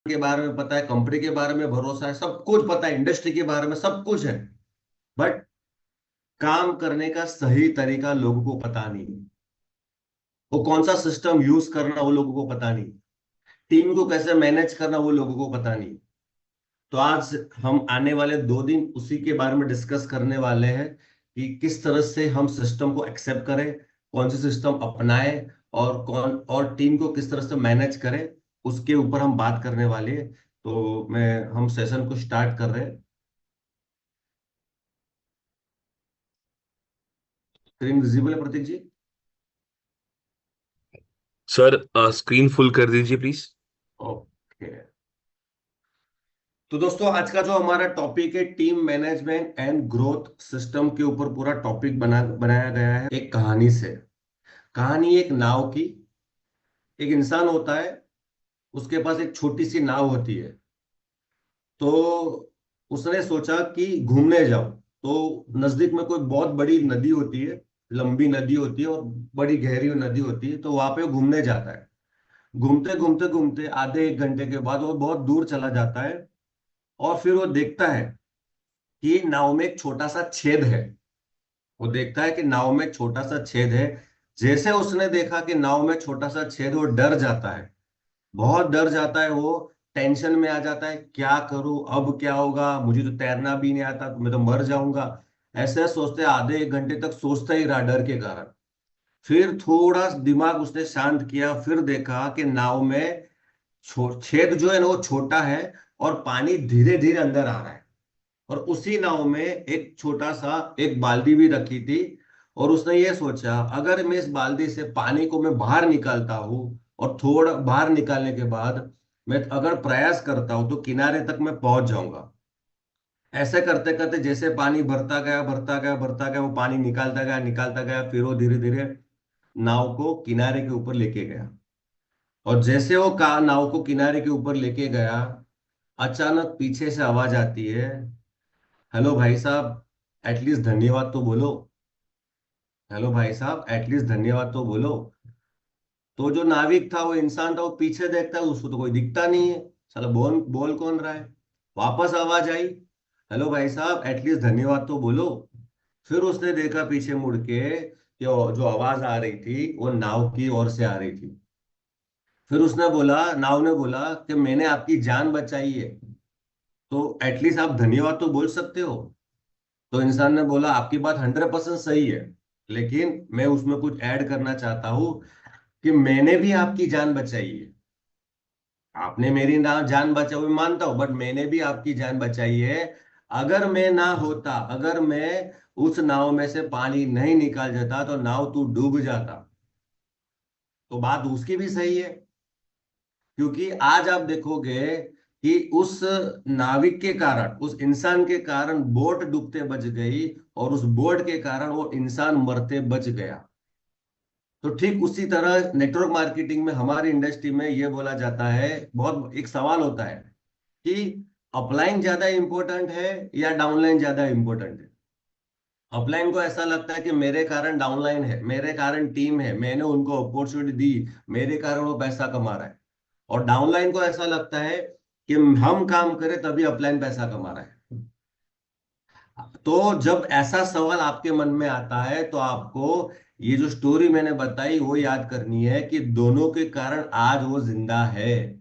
के बारे में पता है, कंपनी के बारे में भरोसा है, सब कुछ पता है, इंडस्ट्री के बारे में सब कुछ है। बट काम करने का सही तरीका लोगों को पता नहीं। वो कौन सा सिस्टम यूज करना वो लोगों को पता नहीं। टीम को कैसे मैनेज करना वो लोगों को पता नहीं। तो आज हम आने वाले 2 दिन उसी के बारे में डिस्कस करने वाले हैं कि किस तरह से हम सिस्टम को एक्सेप्ट करें, कौन से सिस्टम अपनाएं, और कौन और टीम को किस तरह से मैनेज करें, उसके ऊपर हम बात करने वाले हैं। तो मैं हम सेशन को स्टार्ट कर रहे हैं। स्क्रीन विजिबल है प्रतीक जी? सर स्क्रीन फुल कर दीजिए प्लीज। ओके। तो दोस्तों आज का जो हमारा टॉपिक है, team management and growth system के ऊपर पूरा टॉपिक बनाया गया है एक कहानी से। कहानी एक नाव की। एक इंसान होता है, उसके पास एक छोटी सी नाव होती है। तो उसने सोचा कि घूमने जाओ। तो नजदीक में कोई बहुत बड़ी नदी होती है, लंबी नदी होती है और बड़ी गहरी नदी होती है, तो वहां पे वो घूमने जाता है। घूमते घूमते घूमते आधे एक घंटे के बाद वो बहुत दूर चला जाता है। और फिर वो देखता है कि नाव में एक छोटा सा छेद है। वो देखता है कि नाव में छोटा सा छेद है। जैसे उसने देखा कि नाव में छोटा सा छेद, वो डर जाता है। बहुत डर जाता है वो। टेंशन में आ जाता है, क्या करूं, अब क्या होगा, मुझे तो तैरना भी नहीं आता, तो मैं तो मर जाऊंगा। ऐसे सोचते आधे एक घंटे तक सोचता ही रहा डर के कारण। फिर थोड़ा दिमाग उसने शांत किया, फिर देखा कि नाव में छेद जो है ना वो छोटा है, और पानी धीरे धीरे अंदर आ रहा है। और उसी नाव में एक छोटा सा एक बाल्टी भी रखी थी। और उसने ये सोचा, अगर मैं इस बाल्टी से पानी को मैं बाहर निकालता हूं, और थोड़ा बाहर निकालने के बाद मैं अगर प्रयास करता हूं, तो किनारे तक मैं पहुंच जाऊंगा। ऐसे करते करते जैसे पानी भरता गया भरता गया भरता गया, वो पानी निकालता गया, फिर वो धीरे धीरे नाव को किनारे के ऊपर लेके गया। और जैसे वो नाव को किनारे के ऊपर लेके गया, अचानक पीछे से आवाज आती है, हेलो भाई साहब, एटलीस्ट धन्यवाद तो बोलो। हेलो भाई साहब, एटलीस्ट धन्यवाद तो बोलो। तो जो नाविक था, वो इंसान था, वो पीछे देखता है, उसको तो कोई दिखता नहीं है। साला बोल बोल कौन रहा है। वापस आवाज आई, हेलो भाई साहब, एटलीस्ट धन्यवाद तो बोलो। फिर उसने देखा पीछे मुड़ के कि जो आवाज आ रही थी वो नाव की ओर से आ रही थी। फिर उसने बोला, नाव ने बोला कि मैंने आपकी जान बचाई है, तो एटलीस्ट आप धन्यवाद तो बोल सकते हो। तो इंसान ने बोला, आपकी बात 100% सही है, लेकिन मैं उसमें कुछ ऐड करना चाहता हूं कि मैंने भी आपकी जान बचाई है। आपने मेरी ना जान बचाई हुई मानता हूं, बट मैंने भी आपकी जान बचाई है। अगर मैं ना होता, अगर मैं उस नाव में से पानी नहीं निकाल जाता, तो नाव तू डूब जाता। तो बात उसकी भी सही है। क्योंकि आज आप देखोगे कि उस नाविक के कारण, उस इंसान के कारण बोट डूबते बच गई, और उस बोट के कारण वो इंसान मरते बच गया। तो ठीक उसी तरह नेटवर्क मार्केटिंग में, हमारी इंडस्ट्री में ये बोला जाता है, बहुत एक सवाल होता है कि अपलाइन ज्यादा इंपॉर्टेंट है या डाउनलाइन ज्यादा इंपॉर्टेंट है। अपलाइन को ऐसा लगता है कि मेरे कारण डाउनलाइन है, मेरे कारण टीम है, मैंने उनको अपॉर्चुनिटी दी, मेरे कारण वो पैसा कमा रहा है। और डाउनलाइन को ऐसा लगता है कि हम काम करें तभी अपलाइन पैसा कमा रहा है। तो जब ऐसा सवाल आपके मन में आता है, तो आपको ये जो स्टोरी मैंने बताई वो याद करनी है कि दोनों के कारण आज वो जिंदा है।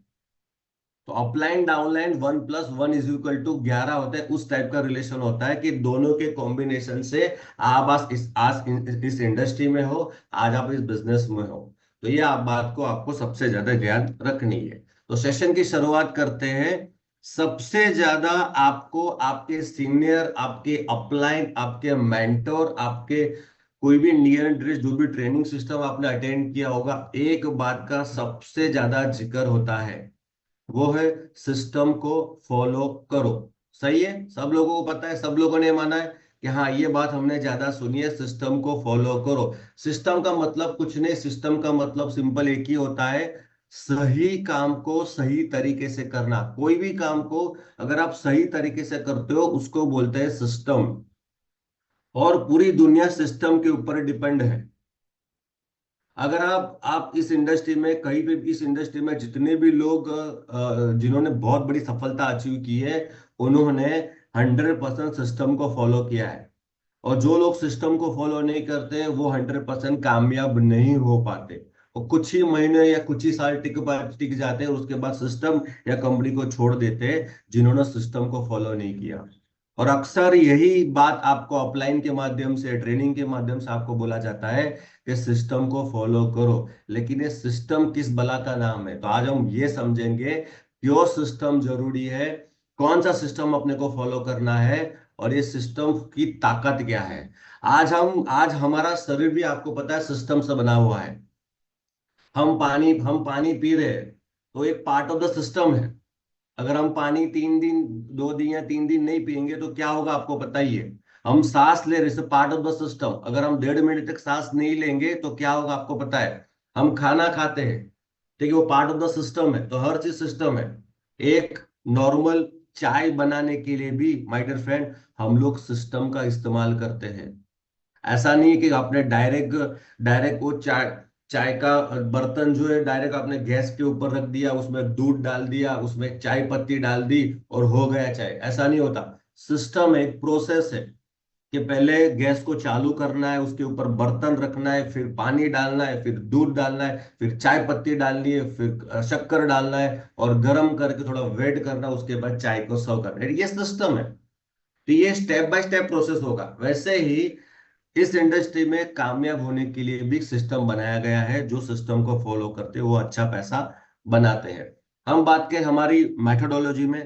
तो अपलाइन डाउनलाइन 1+1=11 होता है, उस टाइप का रिलेशन होता है कि दोनों के कॉम्बिनेशन से आप आज इस इंडस्ट्री में हो, आज आप इस बिजनेस में हो। तो ये आप बात को आपको सबसे ज्यादा ध्यान रखनी है। तो सेशन की शुरुआत करते हैं। सबसे ज्यादा आपको आपके सीनियर, आपके अपलाइन, आपके मेंटोर, आपके कोई भी नियर एंड डियर जो भी ट्रेनिंग सिस्टम आपने अटेंड किया होगा, एक बात का सबसे ज्यादा जिक्र होता है, वो है सिस्टम को फॉलो करो। सही है, सब लोगों को पता है, सब लोगों ने माना है कि हाँ ये बात हमने ज्यादा सुनी है, सिस्टम को फॉलो करो। सिस्टम का मतलब कुछ नहीं, सिस्टम का मतलब सिंपल एक ही होता है, सही काम को सही तरीके से करना। कोई भी काम को अगर आप सही तरीके से करते हो, उसको बोलते हैं सिस्टम। और पूरी दुनिया सिस्टम के ऊपर डिपेंड है। अगर आप इस इंडस्ट्री में कहीं पे भी, इस इंडस्ट्री में जितने भी लोग जिन्होंने बहुत बड़ी सफलता अचीव की है, उन्होंने 100% सिस्टम को फॉलो किया है। और जो लोग सिस्टम को फॉलो नहीं करते वो 100% कामयाब नहीं हो पाते। और कुछ ही महीने या कुछ ही साल टिक जाते हैं, उसके बाद सिस्टम या कंपनी को छोड़ देते हैं, जिन्होंने सिस्टम को फॉलो नहीं किया। और अक्सर यही बात आपको अपलाइन के माध्यम से, ट्रेनिंग के माध्यम से आपको बोला जाता है कि सिस्टम को फॉलो करो। लेकिन ये सिस्टम किस बला का नाम है? तो आज हम ये समझेंगे क्यों सिस्टम जरूरी है, कौन सा सिस्टम अपने को फॉलो करना है, और ये सिस्टम की ताकत क्या है। आज हमारा शरीर भी आपको पता है सिस्टम से बना हुआ है। हम पानी पी रहे हैं, तो एक पार्ट ऑफ द सिस्टम है। अगर हम पानी 3 दिन, 2 दिन या 3 दिन नहीं पियेंगे तो क्या होगा आपको पता ही है। हम सांस ले रहे, पार्ट ऑफ द सिस्टम। अगर हम 1.5 मिनट तक सांस नहीं लेंगे तो क्या होगा आपको पता है। हम खाना खाते हैं, ठीक है, वो पार्ट ऑफ द सिस्टम है। तो हर चीज सिस्टम है। एक नॉर्मल चाय बनाने के लिए भी माय डियर फ्रेंड हम लोग सिस्टम का इस्तेमाल करते हैं। ऐसा नहीं है कि आपने डायरेक्ट डायरेक्ट वो चाय चाय का बर्तन जो है डायरेक्ट आपने गैस के ऊपर रख दिया, उसमें दूध डाल दिया, उसमें चाय पत्ती डाल दी और हो गया चाय। ऐसा नहीं होता। सिस्टम है, एक प्रोसेस है कि पहले गैस को चालू करना है, उसके ऊपर बर्तन रखना है, फिर पानी डालना है, फिर दूध डालना है, फिर चाय पत्ती डालनी है, फिर शक्कर डालना है और गर्म करके थोड़ा वेट करना है, उसके बाद चाय को सर्व करना है। ये सिस्टम है। तो ये स्टेप बाय स्टेप प्रोसेस होगा। वैसे ही इस इंडस्ट्री में कामयाब होने के लिए भी सिस्टम बनाया गया है। जो सिस्टम को फॉलो करते हैं वो अच्छा पैसा बनाते हैं। हम बात करें हमारी मेथोडोलॉजी में,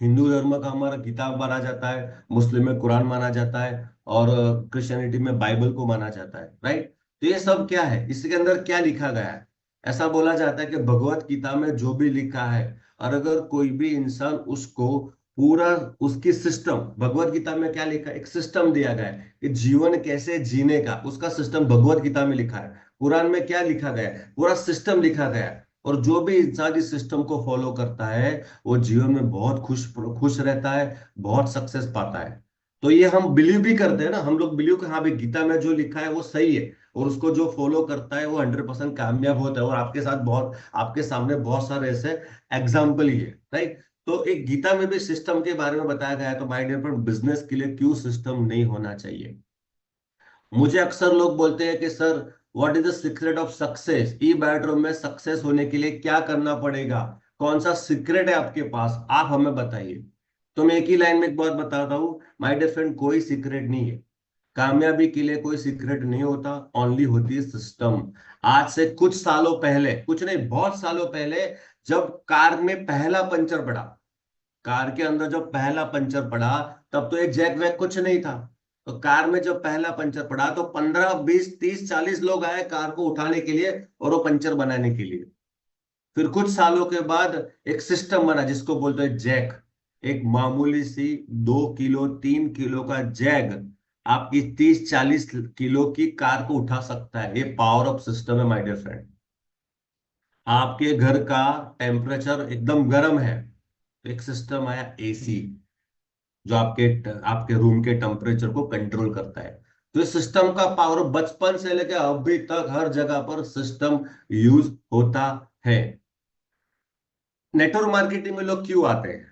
हिंदू धर्म का हमारा गीता माना जाता है, मुस्लिम में कुरान माना जाता है, और क्रिश्चियनिटी में बाइबल को माना जाता है, राइट। तो ये सब क्या है, इसके अंदर क्या लिखा गया है? ऐसा बोला जाता है कि भगवत गीता में जो भी लिखा है, और अगर कोई भी इंसान उसको पूरा, उसकी सिस्टम, भगवत गीता में क्या लिखा है, एक सिस्टम दिया गया है कि जीवन कैसे जीने का, उसका सिस्टम भगवत गीता में लिखा है। कुरान में क्या लिखा गया है, पूरा सिस्टम लिखा गया है। और जो भी इंसान इस सिस्टम को फॉलो करता है वो जीवन में बहुत खुश खुश रहता है, बहुत सक्सेस पाता है। तो ये हम बिलीव भी करते हैं ना, हम लोग बिलीव कि हाँ भाई गीता में जो लिखा है वो सही है, और उसको जो फॉलो करता है वो 100% कामयाब होता है। और आपके साथ बहुत, आपके सामने बहुत सारे ऐसे एग्जाम्पल ही है, राइट। तो एक गीता में भी सिस्टम के बारे में बताया गया है। तो माय डियर फ्रेंड, बिजनेस के लिए क्यों सिस्टम नहीं होना चाहिए? मुझे अक्सर लोग बोलते हैं कि sir, what is the secret of success, E bedroom में सक्सेस होने के लिए क्या करना पड़ेगा, कौन सा सीक्रेट है आपके पास, आप हमें बताइए। तो मैं एक ही लाइन में एक बात बताता हूँ माय डियर फ्रेंड, कोई सीक्रेट नहीं है। कामयाबी के लिए कोई सीक्रेट नहीं होता, ओनली होती है सिस्टम। आज से कुछ सालों पहले, कुछ नहीं बहुत सालों पहले, जब कार में पहला पंचर पड़ा, कार के अंदर जब पहला पंचर पड़ा, तब तो एक जैक वैक कुछ नहीं था। तो कार में जब पहला पंचर पड़ा तो 15 20 30 40 लोग आए कार को उठाने के लिए और वो पंचर बनाने के लिए। फिर कुछ सालों के बाद एक सिस्टम बना जिसको बोलते हैं जैक। एक मामूली सी 2 किलो 3 किलो का जैक आपकी 30 40 किलो की कार को उठा सकता है। ये पावर ऑफ सिस्टम है माय डियर फ्रेंड। आपके घर का टेम्परेचर एकदम गर्म है, तो एक सिस्टम आया एसी, जो आपके आपके रूम के टेम्परेचर को कंट्रोल करता है। तो इस सिस्टम का पावर बचपन से लेकर अभी तक हर जगह पर सिस्टम यूज होता है। नेटवर्क मार्केटिंग में लोग क्यों आते हैं?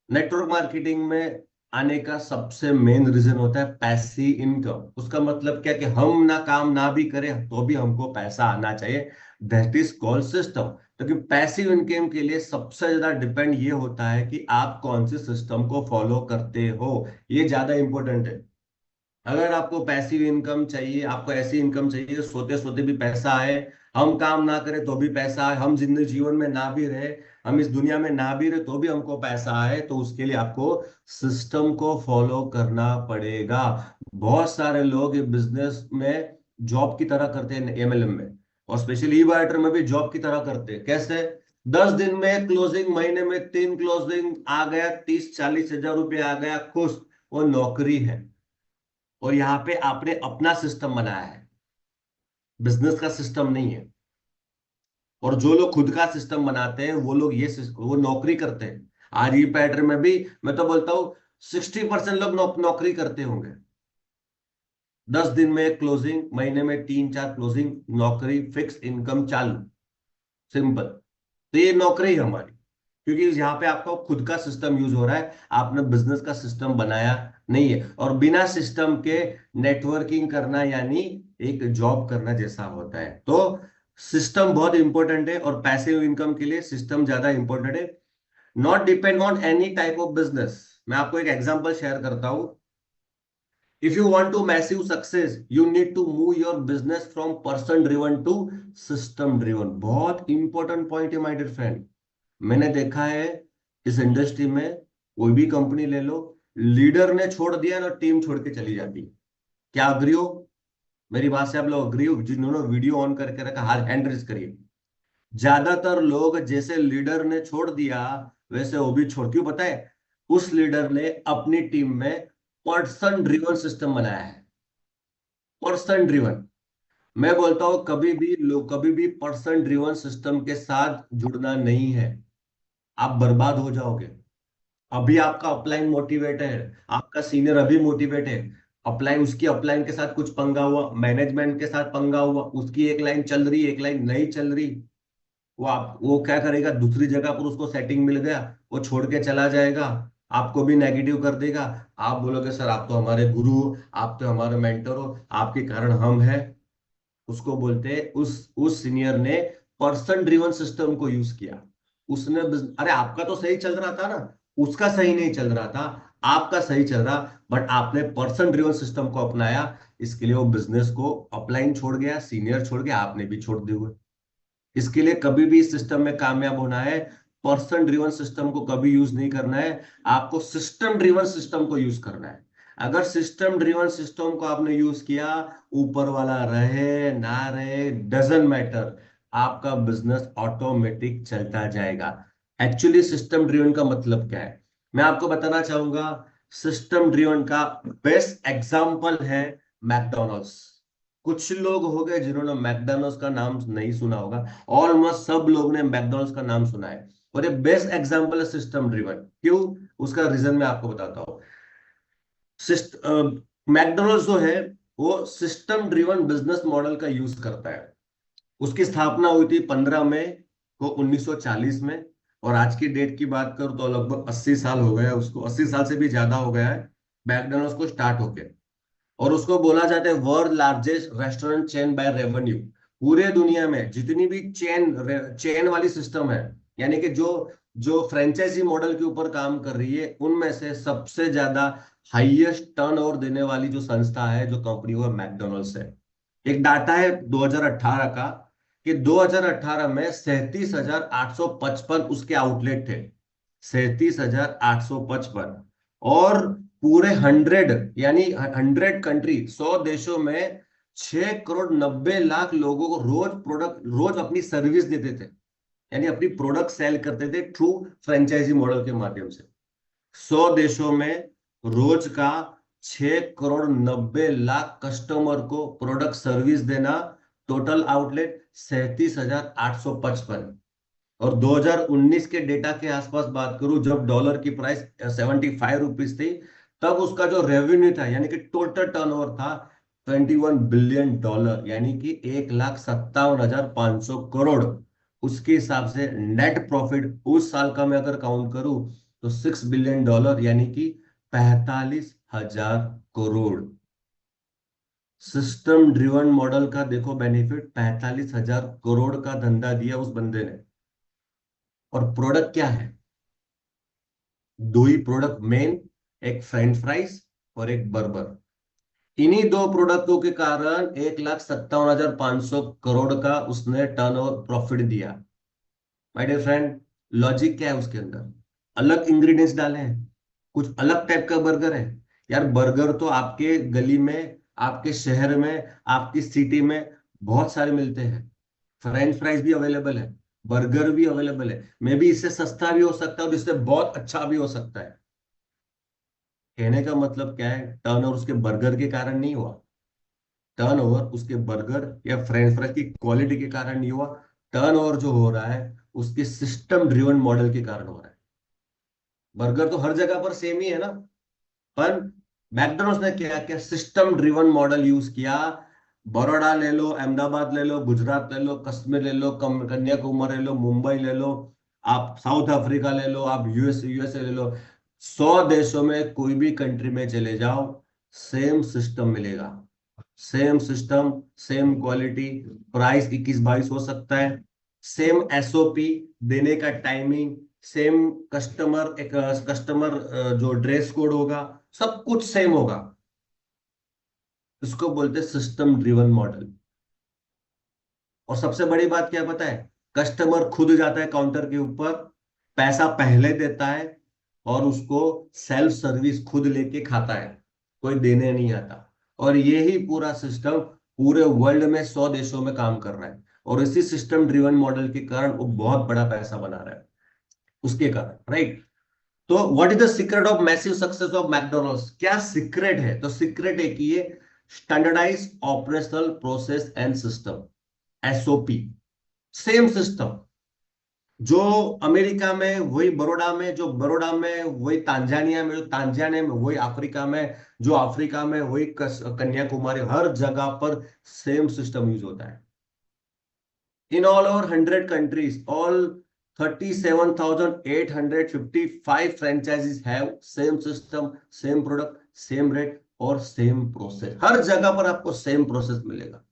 नेटवर्क मार्केटिंग में आने का सबसे मेन रीजन होता है पैसिव इनकम। उसका मतलब क्या कि हम ना काम ना भी करें तो भी हमको पैसा आना चाहिए। That is called system. तो कि पैसिव इनकम के लिए सबसे ज्यादा डिपेंड ये होता है कि आप कौन से सिस्टम को फॉलो करते हो। ये ज्यादा इंपॉर्टेंट है। अगर आपको पैसिव इनकम चाहिए, आपको ऐसी इनकम चाहिए सोते सोते भी पैसा आए, हम काम ना करें तो भी पैसा आए, हम जिंदगी जीवन में ना भी रहे, हम इस दुनिया में ना भी रहे तो भी हमको पैसा आए, तो उसके लिए आपको सिस्टम को फॉलो करना पड़ेगा। बहुत सारे लोग बिजनेस में जॉब की तरह करते हैं, एमएलएम में, और स्पेशली ई वाइटर में भी जॉब की तरह करते हैं। कैसे? 10 दिन में क्लोजिंग, महीने में 3 क्लोजिंग आ गया, 30 40 हजार रुपये आ गया, खुश। वो नौकरी है। और यहाँ पे आपने अपना सिस्टम बनाया है, बिजनेस का सिस्टम नहीं है। और जो लोग खुद का सिस्टम बनाते हैं वो लोग वो नौकरी करते हैं। आज ये पैटर्न में भी मैं तो बोलता हूँ 60% लोग नौकरी करते होंगे। 10 दिन में एक क्लोजिंग, महीने में 3-4 क्लोजिंग, नौकरी, फिक्स इनकम चालू, सिंपल। तो ये नौकरी है हमारी, क्योंकि यहाँ पे आपका खुद का सिस्टम यूज हो रहा है, आपने बिजनेस का सिस्टम बनाया नहीं है। और बिना सिस्टम के नेटवर्किंग करना यानी एक जॉब करना जैसा होता है। तो सिस्टम बहुत इंपॉर्टेंट है, और पैसिव इनकम के लिए सिस्टम ज्यादा इंपॉर्टेंट है। Not depend on any type of business. मैं आपको एक एग्जांपल शेयर करता हूं। If you want to massive success, you need to move your business from person driven to system driven. बहुत इंपॉर्टेंट पॉइंट है my dear friend. मैंने देखा है इस इंडस्ट्री में, कोई भी कंपनी ले लो, लीडर ने छोड़ दिया ना, टीम छोड़ के चली जाती है। क्या अग्री हो मेरी बात से? आप लोग अग्री हो? जिन्होंने वीडियो ऑन करके रखा, हाथ हैंड रेज करिए। ज्यादातर लोग जैसे लीडर ने छोड़ दिया वैसे वो भी छोड़, क्यों पता है? उस लीडर ने अपनी टीम में पर्सन ड्रिवन सिस्टम बनाया है। Person driven. मैं बोलता हूं कभी भी लोग, कभी भी पर्सन ड्रिवन सिस्टम के साथ जुड़ना नहीं है, आप बर्बाद हो जाओगे। अभी आपका अपलाइन मोटिवेट है, आपका सीनियर अभी मोटिवेट है, अपलाइन, उसकी अपलाइन के साथ कुछ पंगा हुआ, मैनेजमेंट के साथ पंगा हुआ, उसकी एक लाइन चल रही, एक लाइन नहीं चल रही, वो क्या करेगा, दूसरी जगह पर उसको सेटिंग मिल गया, वो छोड़ के चला जाएगा, आपको भी नेगेटिव कर देगा। आप बोलोगे सर आप तो हमारे गुरु हो, आप तो हमारे मेंटर हो, आपके कारण हम हैं। उसको बोलते हैं, उस सीनियर ने पर्सन ड्रिवन सिस्टम को यूज किया। उसने अरे आपका तो सही चल रहा था ना, उसका सही नहीं चल रहा था, आपका सही चल रहा, बट आपने पर्सन ड्रिवन सिस्टम को अपनाया, इसके लिए वो बिजनेस को अपलाइन छोड़ गया, सीनियर छोड़ गया, आपने भी छोड़ दिए हुए। इसके लिए कभी भी इस सिस्टम में कामयाब होना है, पर्सन ड्रिवन सिस्टम को कभी यूज नहीं करना है, आपको सिस्टम ड्रिवन सिस्टम को यूज करना है। अगर सिस्टम ड्रिवन सिस्टम को आपने यूज किया, ऊपर वाला रहे ना रहे डजंट मैटर, आपका बिजनेस ऑटोमेटिक चलता जाएगा। एक्चुअली सिस्टम ड्रिवन का मतलब क्या है, मैं आपको बताना चाहूंगा। सिस्टम ड्रिवन का बेस्ट एग्जांपल है मैकडोनल्ड्स। कुछ लोग हो गए जिन्होंने मैकडोनल्ड्स का नाम नहीं सुना होगा, ऑलमोस्ट सब लोग ने मैकडोनल्ड्स का नाम सुना है। और ये बेस्ट एग्जांपल है सिस्टम ड्रिवन। क्यों? उसका रीजन मैं आपको बताता हूँ। मैकडोनल्ड्स जो है वो सिस्टम ड्रिवन बिजनेस मॉडल का यूज करता है। उसकी स्थापना हुई थी 15 मई को 1940 में, और आज की डेट की बात करूं तो लगभग 80 साल हो गया उसको, 80 साल से भी ज्यादा हो गया है मैकडोनल्ड्स को स्टार्ट होके। और उसको बोला जाता है world largest restaurant chain by revenue. पूरे दुनिया में जितनी भी चेन चेन वाली सिस्टम है, यानी कि जो जो फ्रेंचाइजी मॉडल के ऊपर काम कर रही है, उनमें से सबसे ज्यादा हाईएस्ट टर्नओवर देने वाली जो संस्था है, जो कंपनी, वो मैकडोनल्ड्स है। एक डाटा है 2018 का, कि 2018 में 37,855 उसके आउटलेट थे। 37,855। और पूरे 100, यानी 100 कंट्री, 100 देशों में 6,90,00,000 लोगों को रोज अपनी सर्विस देते थे, यानी अपनी प्रोडक्ट सेल करते थे थ्रू फ्रेंचाइजी मॉडल के माध्यम से। 100 देशों में रोज का 6,90,00,000 कस्टमर को प्रोडक्ट सर्विस देना। Total outlet 37,855। और 2019 के डेटा के आसपास बात करूं, जब डॉलर की प्राइस 75 रुपीज थी, तब उसका जो रेवेन्यू था, यानी कि टोटल टर्नओवर था 21 बिलियन डॉलर, यानी कि 1,57,500 करोड़। उसके हिसाब से नेट प्रॉफिट उस साल का मैं अगर काउंट करूं तो 6 बिलियन डॉलर, यानी कि 45,000 करोड़। सिस्टम ड्रिवन मॉडल का देखो बेनिफिट, 45,000 करोड़ का धंधा दिया उस बंदे ने। और प्रोडक्ट क्या है? दो ही प्रोडक्ट मेन, एक फ्रेंच फ्राइज और एक बर्गर। इन्हीं दो प्रोडक्टों के कारण 1,57,500 करोड़ का उसने टर्नओवर प्रॉफिट दिया। माय डियर फ्रेंड, लॉजिक क्या है उसके अंदर? अलग इंग्रेडिएंट्स डाले हैं, कुछ अलग टाइप का बर्गर है। यार बर्गर तो आपके गली में, आपके शहर में, आपकी सिटी में बहुत सारे मिलते हैं। फ्रेंच फ्राइज भी अवेलेबल है, बर्गर भी अवेलेबल है, मे बी इससे सस्ता भी हो सकता है और इससे बहुत अच्छा भी हो सकता है। कहने का मतलब क्या है? टर्नओवर उसके बर्गर के कारण नहीं हुआ, टर्नओवर उसके बर्गर या फ्रेंच फ्राइज की क्वालिटी के कारण नहीं हुआ, टर्नओवर जो हो रहा है उसके सिस्टम ड्रिवन मॉडल के कारण हो रहा है। बर्गर तो हर जगह पर सेम ही है ना, पर मैकडॉनल्ड्स ने क्या किया, सिस्टम ड्रिवन मॉडल यूज किया। बड़ौदा ले लो, अहमदाबाद ले लो, गुजरात ले लो, कश्मीर ले लो, कन्याकुमारी ले लो, मुंबई ले लो, आप साउथ अफ्रीका ले लो, आप यूएसए ले लो। 100 देशों में कोई भी कंट्री में चले जाओ, सेम सिस्टम मिलेगा। Same system, same quality, price 21-22 हो सकता है, सेम एसओपी देने का टाइमिंग, सेम कस्टमर, एक कस्टमर जो ड्रेस कोड होगा, सब कुछ सेम होगा। इसको बोलते हैं सिस्टम ड्रिवन मॉडल। और सबसे बड़ी बात क्या पता है, कस्टमर खुद जाता है काउंटर के ऊपर, पैसा पहले देता है, और उसको सेल्फ सर्विस खुद लेके खाता है, कोई देने नहीं आता। और यही पूरा सिस्टम पूरे वर्ल्ड में 100 देशों में काम कर रहा है, और इसी सिस्टम ड्रिवन मॉडल के कारण वो बहुत बड़ा पैसा बना रहा है उसके कारण, राइट। तो what is the secret of massive success of McDonald's, क्या सीक्रेट है? तो सीक्रेट है कि ये standardise operational process and system, SOP, same system. जो अमेरिका में वही बड़ौदा में, जो बड़ौदा में वही तांजानिया में, जो तांजानिया में वही अफ्रीका में, जो अफ्रीका में वही कन्याकुमारी, हर जगह पर सेम सिस्टम यूज होता है। In all over 100 countries, all 37,855 franchises have same system, same product, same rate और सेम प्रोसेस। हर जगह पर आपको सेम प्रोसेस मिलेगा।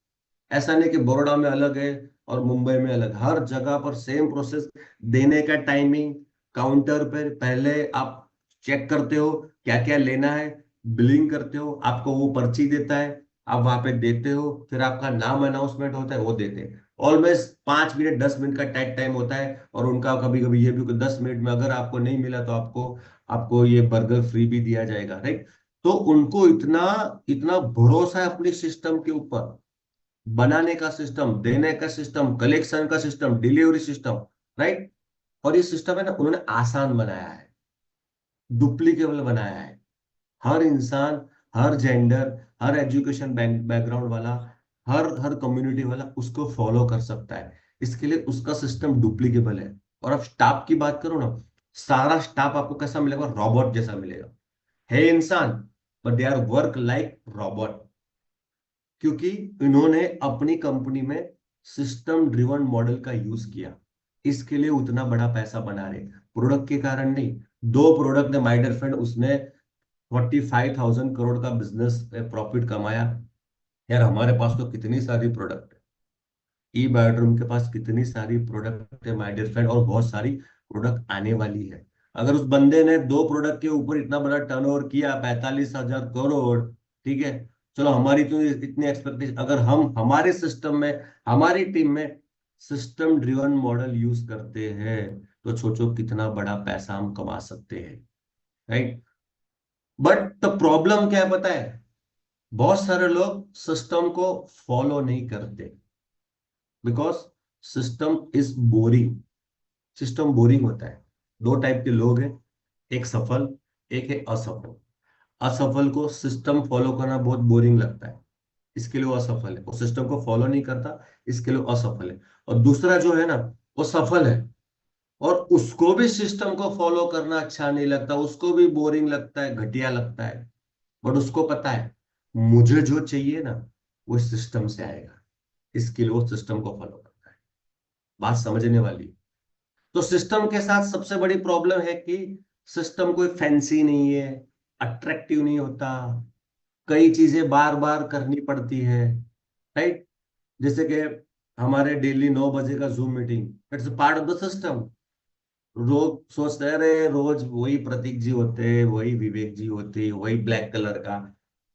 ऐसा नहीं कि बड़ौदा में अलग है और मुंबई में अलग, हर जगह पर सेम प्रोसेस। देने का टाइमिंग, काउंटर पर पहले आप चेक करते हो क्या क्या लेना है, बिलिंग करते हो, आपको वो पर्ची देता है, आप वहां पे देते हो, फिर आपका नाम अनाउंसमेंट होता है, वो देते हैं। ऑलवेज 5 मिनट 10 मिनट का टाइम टाइम होता है, और उनका कभी कभी ये भी कि 10 मिनट में अगर आपको नहीं मिला तो आपको आपको ये बर्गर फ्री भी दिया जाएगा, राइट। तो उनको इतना इतना भरोसा है अपने सिस्टम के ऊपर, बनाने का सिस्टम, देने का सिस्टम, कलेक्शन का सिस्टम, डिलीवरी सिस्टम, राइट। और ये सिस्टम है ना, उन्होंने आसान बनाया है, डुप्लीकेबल बनाया है। हर इंसान, हर जेंडर, हर एजुकेशन बैकग्राउंड वाला, हर हर कम्युनिटी वाला उसको फॉलो कर सकता है। इसके लिए उसका सिस्टम डुप्लीकेबल है। और अब स्टाफ की बात करो ना, सारा स्टाफ आपको कैसा मिलेगा? रोबोट जैसा मिलेगा। है इंसान, but they are work like robot, क्योंकि इन्होंने अपनी कंपनी में सिस्टम ड्रिवन मॉडल का यूज किया। इसके लिए उतना बड़ा पैसा बना रहे, प्रोडक्ट के कारण नहीं। दो प्रोडक्ट ने, माय डियर फ्रेंड, उसने 45,000 करोड़ का बिजनेस प्रॉफिट कमाया। यार हमारे पास तो कितनी सारी प्रोडक्ट है, ई बेडरूम के पास कितनी सारी प्रोडक्ट है माय डियर फ्रेंड, और बहुत सारी प्रोडक्ट आने वाली है। अगर उस बंदे ने दो प्रोडक्ट के ऊपर इतना बड़ा टर्नओवर किया, 45,000 करोड़, ठीक है, चलो हमारी तो इतनी एक्सपेक्टेशन, अगर हम हमारे सिस्टम में, हमारी टीम में सिस्टम ड्रिवन मॉडल यूज करते हैं, तो सोचो कितना बड़ा पैसा हम कमा सकते हैं, राइट। बट द प्रॉब्लम क्या है पता है, बहुत सारे लोग सिस्टम को फॉलो नहीं करते, because system is boring. System boring होता है। दो टाइप के लोग हैं, एक सफल, एक है असफल। असफल को सिस्टम फॉलो करना बहुत बोरिंग लगता है, इसके लिए वो असफल है। वो सिस्टम को फॉलो नहीं करता, इसके लिए वो असफल है। और दूसरा जो है ना, वो सफल है, और उसको भी सिस्टम को फॉलो करना अच्छा नहीं लगता, उसको भी बोरिंग लगता है, घटिया लगता है। बट उसको पता है मुझे जो चाहिए ना, वो सिस्टम से आएगा, इसके लिए वो सिस्टम को फॉलो करता है। बात समझने वाली। तो सिस्टम के साथ सबसे बड़ी प्रॉब्लम है कि सिस्टम कोई फैंसी नहीं है, अट्रैक्टिव नहीं होता, कई चीजें बार बार करनी पड़ती है, राइट। जैसे कि हमारे डेली 9 बजे का zoom meeting, it's part of the system. रोज सोचते हैं, अरे रोज वही प्रतीक जी होते, वही विवेक जी होती, वही ब्लैक कलर का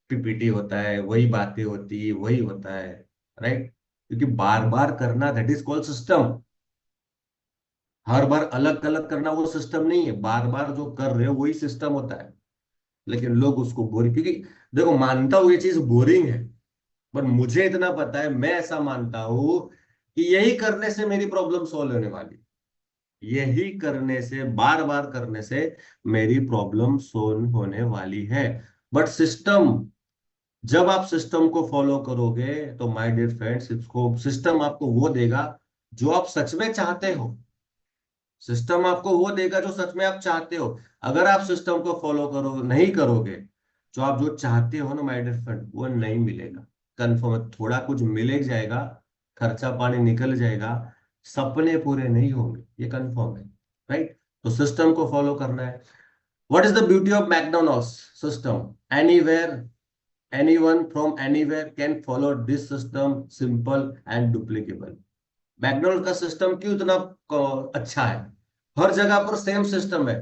पीपीटी होता है, वही बातें होती, वही होता है, राइट। क्योंकि बार बार करना, दैट इज कॉल्ड सिस्टम। हर बार अलग अलग करना वो सिस्टम नहीं है, बार बार जो कर रहे हो वही सिस्टम होता है। लेकिन लोग उसको बोरिंग, क्योंकि देखो मानता हूं ये चीज बोरिंग है, पर मुझे इतना पता है, मैं ऐसा मानता हूं कि यही करने से मेरी प्रॉब्लम सॉल्व होने वाली, यही करने से, बार बार करने से मेरी प्रॉब्लम सोल्व होने वाली है। बट सिस्टम, जब आप सिस्टम को फॉलो करोगे, तो माय डियर फ्रेंड्स, इसको सिस्टम आपको वो देगा जो आप सच में चाहते हो। सिस्टम आपको वो देगा जो सच में आप चाहते हो। अगर आप सिस्टम को फॉलो करो नहीं करोगे, जो आप जो चाहते हो ना माय डियर फ्रेंड, वो नहीं मिलेगा। कंफर्म है, थोड़ा कुछ मिल जाएगा, खर्चा पानी निकल जाएगा, सपने पूरे नहीं होंगे, ये कंफर्म है। राइट? तो सिस्टम को फॉलो करना है। What is the beauty of McDonald's system? Anywhere, anyone from anywhere can follow this system, simple and duplicable। McDonald का सिस्टम क्यों इतना अच्छा है? हर जगह पर सेम सिस्टम है।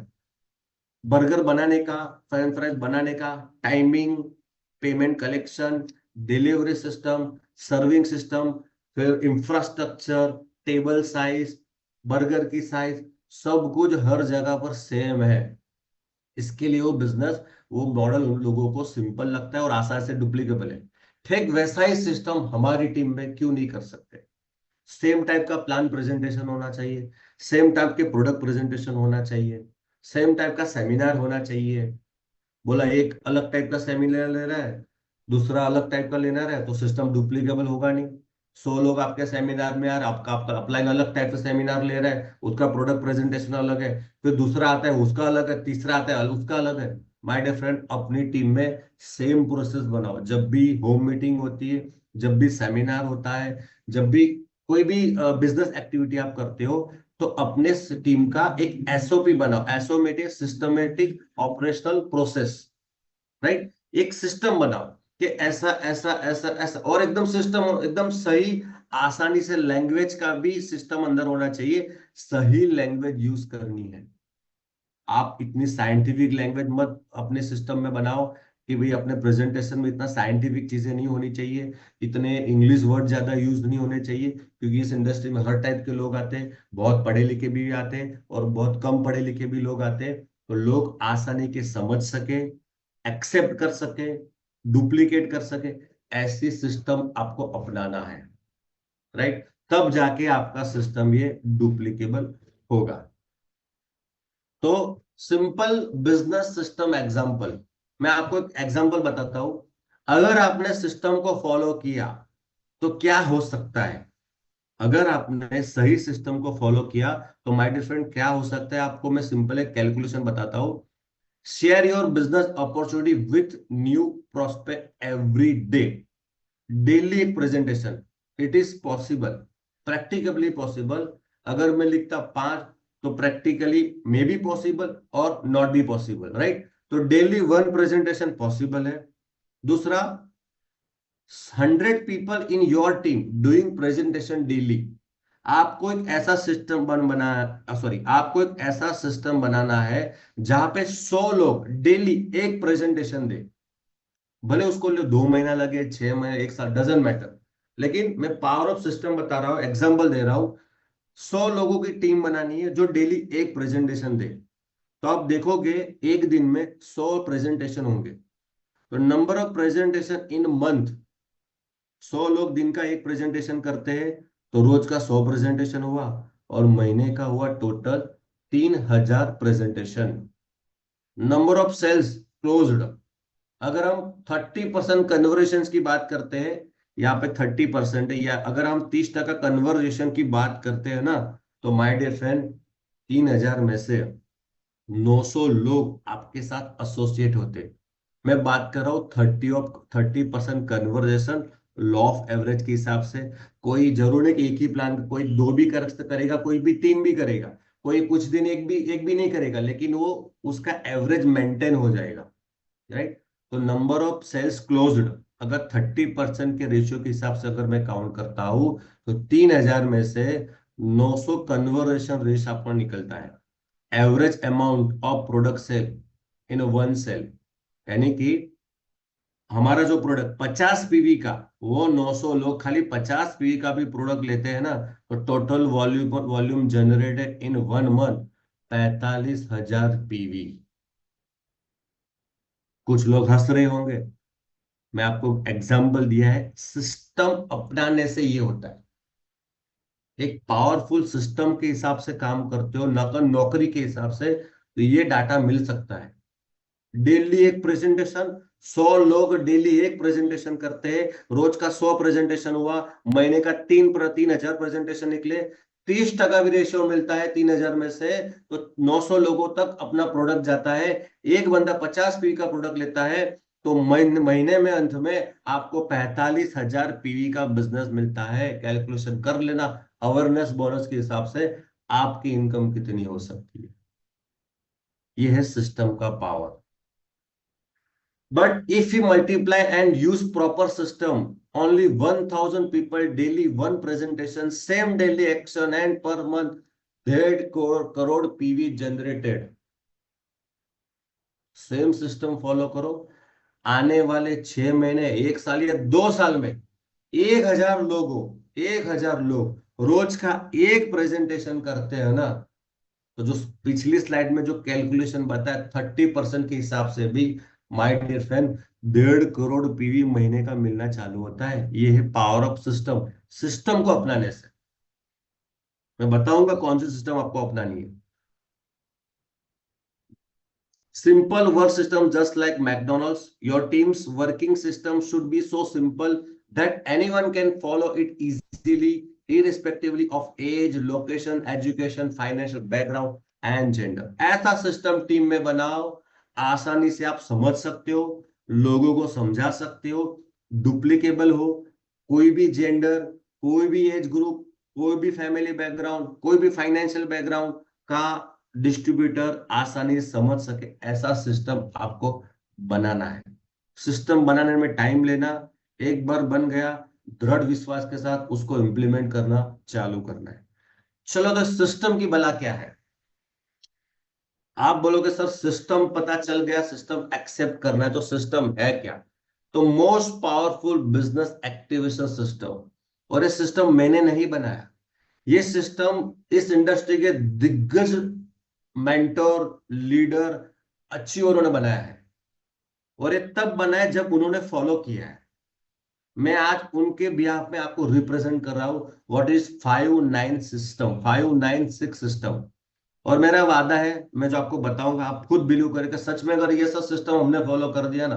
बर्गर बनाने का, फ्रेंच फ्राइज बनाने का, timing, payment collection, delivery system, serving system, फिर इंफ्रास्ट्रक्चर, टेबल साइज, बर्गर की साइज, सब कुछ हर जगह पर सेम है। इसके लिए वो बिजनेस, वो मॉडल उन लोगों को सिंपल लगता है और आसानी से डुप्लीकेबल है। ठीक वैसा ही सिस्टम हमारी टीम में क्यों नहीं कर सकते? सेम टाइप का प्लान प्रेजेंटेशन होना चाहिए, सेम टाइप के प्रोडक्ट प्रेजेंटेशन होना चाहिए, सेम टाइप का सेमिनार होना चाहिए। बोला एक अलग टाइप का सेमिनार ले रहा है, दूसरा अलग टाइप का लेना है, तो सिस्टम डुप्लीकेबल होगा नहीं। 100 लोग आपके सेमिनार में, यार आपका आपका अपलाइन अलग टाइप का सेमिनार ले रहा है, उसका प्रोडक्ट प्रेजेंटेशन अलग है, फिर दूसरा आता है उसका अलग है, तीसरा आता है उसका अलग है। माय डियर फ्रेंड, अपनी टीम में सेम प्रोसेस बनाओ। जब भी होम मीटिंग होती है, जब भी सेमिनार होता है, जब भी कोई भी बिजनेस एक्टिविटी आप करते हो, तो अपने टीम का एक एसओपी बनाओ, एसोमेटिक सिस्टमेटिक ऑपरेशनल प्रोसेस। राइट? एक सिस्टम बनाओ कि ऐसा ऐसा ऐसा ऐसा, और एकदम सिस्टम एकदम सही, आसानी से लैंग्वेज का भी सिस्टम अंदर होना चाहिए। सही लैंग्वेज यूज करनी है। आप इतनी साइंटिफिक लैंग्वेज मत अपने सिस्टम में बनाओ कि भाई अपने प्रेजेंटेशन में इतना साइंटिफिक चीजें नहीं होनी चाहिए, इतने इंग्लिश वर्ड ज्यादा यूज नहीं होने चाहिए, क्योंकि इस इंडस्ट्री में हर टाइप के लोग आते हैं, बहुत पढ़े लिखे भी आते हैं और बहुत कम पढ़े लिखे भी लोग आते हैं। तो लोग आसानी के समझ सके, एक्सेप्ट कर सके, डुप्लीकेट कर सके, ऐसी सिस्टम आपको अपनाना है। राइट? तब जाके आपका सिस्टम ये डुप्लीकेबल होगा। तो सिंपल बिजनेस सिस्टम एग्जांपल, मैं आपको एक एग्जांपल बताता हूं। अगर आपने सिस्टम को फॉलो किया तो क्या हो सकता है? अगर आपने सही सिस्टम को फॉलो किया तो माय डियर फ्रेंड क्या हो सकता है? आपको मैं सिंपल एक कैलकुलेशन बताता हूं। Share your business opportunity with new prospect every day. Daily एक presentation, it is possible, practically possible. अगर मैं लिखता 5, तो प्रैक्टिकली मे बी पॉसिबल और नॉट बी पॉसिबल। राइट? तो डेली 1 प्रेजेंटेशन पॉसिबल है। दूसरा, 100 people in your team doing presentation daily. आपको एक ऐसा सिस्टम आपको एक ऐसा सिस्टम बनाना है जहां पे 100 लोग डेली एक प्रेजेंटेशन दे। भले उसको 2 महीना लगे, 6 महीने, एक साल, डजेंट मैटर। लेकिन मैं पावर ऑफ सिस्टम बता रहा हूं, एग्जांपल दे रहा हूं। 100 लोगों की टीम बनानी है जो डेली एक प्रेजेंटेशन दे। तो आप देखोगे एक दिन में 100 प्रेजेंटेशन होंगे। तो number of presentation in month, 100 लोग दिन का एक प्रेजेंटेशन करते हैं, तो रोज का 100 प्रेजेंटेशन हुआ, और महीने का हुआ total 3000 presentation. Number of sales closed, अगर हम 30% कन्वर्जेशन की बात करते हैं, यहाँ पे 30% है, या अगर हम 30% कन्वर्जेशन की बात करते हैं ना, तो माय डियर फ्रेंड, 3000 में से 900 लोग आपके साथ एसोसिएट होते। मैं बात कर रहा हूँ 30% कन्वर्जेशन, लॉ ऑफ एवरेज के हिसाब से। कोई जरूर नहीं कि एक ही प्लान, कोई दो भी करेगा, कोई भी 3 भी करेगा, कोई कुछ दिन एक भी नहीं करेगा, लेकिन वो उसका एवरेज मेंटेन हो जाएगा। राइट? तो नंबर ऑफ सेल्स क्लोज्ड, अगर 30% के रेशियो के हिसाब से अगर मैं काउंट करता हूं, तो 3000 में से 900 कन्वर्जेशन रेशियो आपका निकलता है। Average amount of product sale in 1 sale, यानी कि हमारा जो प्रोडक्ट 50 पीवी का, वो 900 लोग खाली 50 पीवी का भी प्रोडक्ट लेते हैं ना, तो total volume volume generated in 1 month 45,000 PV. कुछ लोग हंस रहे होंगे, मैं आपको एग्जाम्पल दिया है। सिस्टम अपनाने से ये होता है। एक पावरफुल सिस्टम के हिसाब से काम करते हो, नौकरी के हिसाब से, तो ये डाटा मिल सकता है। डेली एक प्रेजेंटेशन, 100 लोग डेली एक प्रेजेंटेशन करते हैं, रोज का 100 प्रेजेंटेशन हुआ, महीने का 3,000 प्रेजेंटेशन निकले, 30% भी रेशियो मिलता है 3000 में से, तो 900 लोगों तक अपना प्रोडक्ट जाता है। एक बंदा 50 पी का प्रोडक्ट लेता है, तो महीने में अंत में आपको 45,000 पीवी का बिजनेस मिलता है। कैलकुलेशन कर लेना अवेयरनेस बोनस के हिसाब से आपकी इनकम कितनी हो सकती है। यह है सिस्टम का power. But if you multiply and use proper system, only 1,000 people daily, one presentation, same daily action, and per month, 1.5 crore PV generated. Same system follow करो, आने वाले 6 महीने, 1 साल या 2 साल में 1,000 लोग रोज का एक प्रेजेंटेशन करते हैं ना, तो जो पिछली स्लाइड में जो कैलकुलेशन बताया 30% के हिसाब से भी, my dear friend, 1.5 crore PV महीने का मिलना चालू होता है। ये है पावर ऑफ सिस्टम। सिस्टम को अपनाने से, मैं बताऊंगा कौन सी सिस्टम आपको अपनानी है। Simple work system, just like McDonald's, your team's working system should be so simple that anyone can follow it easily, irrespectively of age, location, education, financial background and gender. ऐसा सिस्टम टीम में बनाओ, आसानी से आप समझ सकते हो, लोगों को समझा सकते हो, डुप्लीकेबल हो, कोई भी जेंडर, कोई भी एज ग्रुप, कोई भी फैमिली बैकग्राउंड, कोई भी फाइनेंशियल बैकग्राउंड का डिस्ट्रीब्यूटर आसानी से समझ सके, ऐसा सिस्टम आपको बनाना है। सिस्टम बनाने में टाइम लेना, एक बार बन गया, दृढ़ विश्वास के साथ उसको इंप्लीमेंट करना चालू करना है। चलो, तो सिस्टम की बला क्या है? आप बोलोगे सर सिस्टम पता चल गया, सिस्टम एक्सेप्ट करना है, तो सिस्टम है क्या? तो most powerful business activation system, और ये सिस्टम मैंने नहीं बनाया, ये सिस्टम इस इंडस्ट्री के दिग्गज मेंटोर, लीडर, अचीवर ने बनाया है, और ये तब बनाया जब उन्होंने फॉलो किया है। मैं आज उनके बिहाफ में आपको रिप्रेजेंट कर रहा हूं। What is 5-9 system, 5-9-6 system. और मेरा वादा है, मैं जो आपको बताऊंगा आप खुद बिलीव करेंगे, सच में अगर ये सब सिस्टम हमने फॉलो कर दिया ना,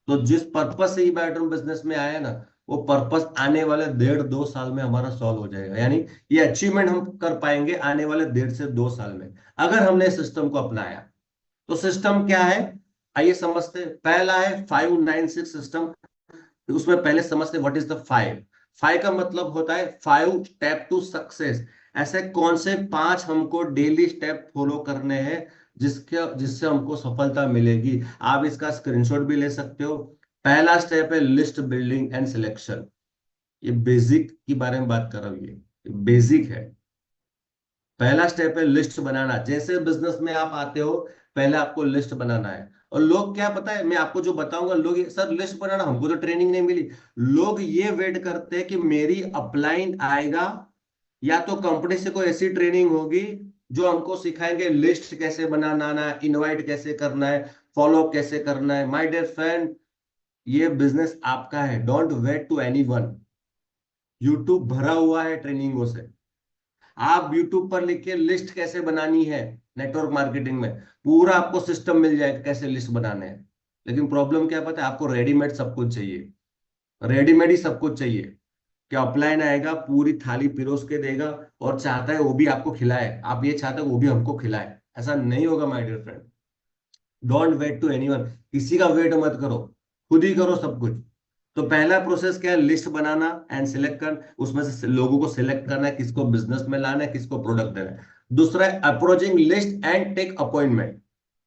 तो जिस पर्पस से ये बेडरूम बिजनेस में आया ना, वो पर्पस आने वाले 1.5-2 साल में हमारा सॉल्व हो जाएगा। यानी ये अचीवमेंट हम कर पाएंगे आने वाले 1.5 से 2 साल में, अगर हमने सिस्टम को अपनाया। तो सिस्टम क्या है, आइए समझते हैं। पहला है 5-9-6 सिस्टम। उसमें पहले समझते व्हाट इज द 5। 5 का मतलब होता है 5 स्टेप टू सक्सेस। ऐसे कौन से 5 हमको डेली स्टेप फॉलो करने हैं जिससे हमको सफलता मिलेगी। आप इसका स्क्रीनशॉट भी ले सकते हो। पहला स्टेप है लिस्ट बिल्डिंग एंड सिलेक्शन। ये बेसिक की बारे में बात कर रहा हूं, ये बेसिक है। पहला स्टेप है लिस्ट बनाना। जैसे बिजनेस में आप आते हो, पहले आपको लिस्ट बनाना है। और लोग क्या पता है, मैं आपको जो बताऊंगा, लोग सर लिस्ट बनाना, हमको तो ट्रेनिंग नहीं मिली। लोग ये वेट करते हैं कि मेरी अपलाइन आएगा, या तो कंपनी से कोई ऐसी ट्रेनिंग होगी जो हमको सिखाएंगे लिस्ट कैसे बनाना है, इनवाइट कैसे करना है, फॉलो अप कैसे करना है। माय डियर फ्रेंड, ये बिजनेस आपका है, don't wait to anyone. YouTube भरा हुआ है ट्रेनिंगों से। आप यूट्यूब पर लिखिए लिस्ट कैसे बनानी है, नेटवर्क मार्केटिंग में पूरा आपको सिस्टम मिल जाएगा कैसे लिस्ट बनाने हैं। लेकिन प्रॉब्लम क्या पता है, आपको रेडीमेड सब कुछ चाहिए। रेडीमेड ही सब कुछ चाहिए। क्या अपलाइन आएगा, पूरी थाली पिरोस के देगा और चाहता है वो भी आपको खिलाए, आप ये चाहते हो वो भी हमको खिलाए। ऐसा नहीं होगा my dear friend. Don't wait to anyone. किसी का वेट मत करो, खुद ही करो सब कुछ। तो पहला प्रोसेस क्या है, लिस्ट बनाना एंड सिलेक्ट कर, उसमें से लोगों को सिलेक्ट करना है, किसको बिजनेस में लाना है, किसको प्रोडक्ट देना है। दूसरा है approaching list and take appointment.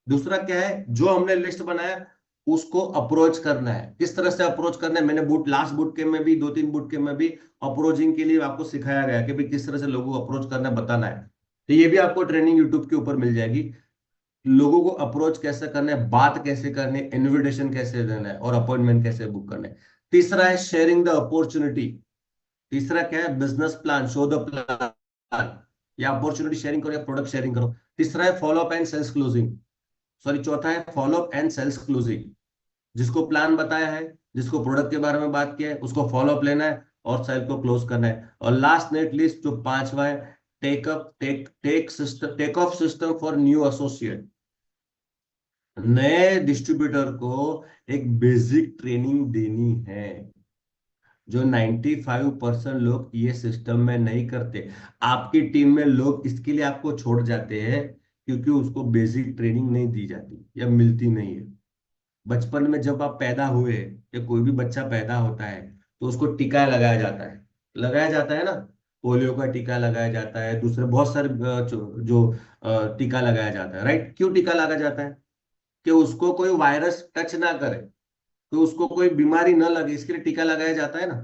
दूसरा क्या है, जो हमने लिस्ट बनाया उसको अप्रोच करना है। किस तरह से अप्रोच करना है, मैंने लास्ट बूट कैंप में भी, 2-3 बूट कैंप में भी अप्रोचिंग के लिए आपको सिखाया गया कि भाई किस तरह से लोगों को अप्रोच करना है, बताना है। तो ये भी आपको ट्रेनिंग यूट्यूब के ऊपर मिल जाएगी। लोगों को अप्रोच कैसे करना है, बात कैसे करनी है, इनविटेशन कैसे देना है, और अपॉइंटमेंट कैसे बुक करना है। तीसरा है शेयरिंग द अपॉर्चुनिटी। तीसरा क्या है, business plan, show the plan. या अपॉर्चुनिटी शेयरिंग करो या प्रोडक्ट शेयरिंग करो। तीसरा है follow up and sales closing. Sorry, चौथा है follow up and sales closing. जिसको प्लान बताया है, जिसको प्रोडक्ट के बारे में बात किया है, उसको फॉलो अप लेना है और सेल को क्लोज करना है। और लास्ट नेट लिस्ट जो पांचवा है, take off system for new associate. नए डिस्ट्रीब्यूटर को एक बेसिक ट्रेनिंग देनी है, जो 95% लोग ये सिस्टम में नहीं करते। आपकी टीम में लोग इसके लिए आपको छोड़ जाते हैं क्योंकि उसको बेसिक ट्रेनिंग नहीं दी जाती या मिलती नहीं है। बचपन में जब आप पैदा हुए या कोई भी बच्चा पैदा होता है तो उसको टीका लगाया जाता है, लगाया जाता है ना। पोलियो का टीका लगाया जाता है, दूसरे बहुत सारे जो टीका लगाया जाता है, राइट। क्यों टीका लगाया जाता है? कि उसको कोई वायरस टच ना करे, तो उसको कोई बीमारी न लगे, इसके लिए टीका लगाया जाता है ना,